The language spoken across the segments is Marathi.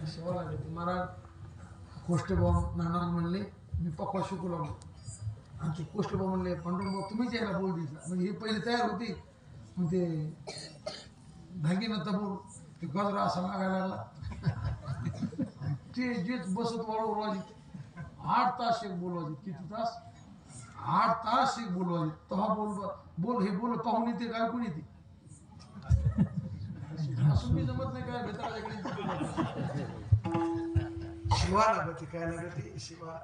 सेवा लागते महाराज कोष्टभाऊ नाना म्हणले मी पक्वा शिकू लागलो आणि ते कोष्टभाऊ म्हणले पंढरभाऊ तुम्हीच यायला बोल दिला म्हणजे हे पहिले तयार होते मग ते धागीनं तबूर ते गजरा असा लागायला लागला ते जेच बसत वळवली 8 तास एक बोलवायचे किती तास 8 तास एक बोलवायचे तेव्हा बोल हे बोल पाहून येते काय कोण येते असं मी जमत नाही काय भेटायला शिवा लागते काय लागते शिवा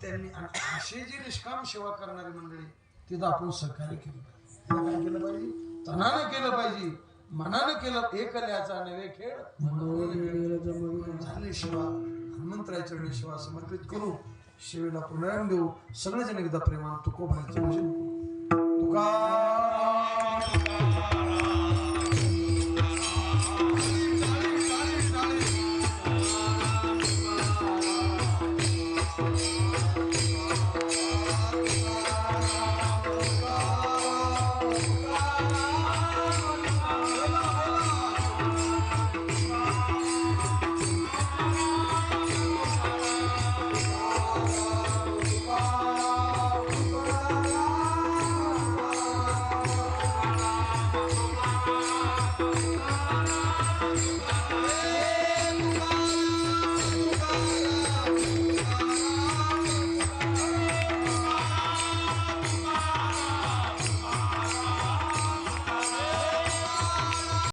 त्यांनी अशी जी निष्काम सेवा करणारी मंडळी तिथं आपण सहकार्य केलं पाहिजे काय केलं पाहिजे तनानं केलं पाहिजे मनानं केलं एकल्याचा नव्हे खेळ झाले शिवा हनुमंतराय चरणी शिवा समर्पित करू शिवेला पुनरायम देऊ सगळेजण एकदा प्रेमान तुकोबांचे तुका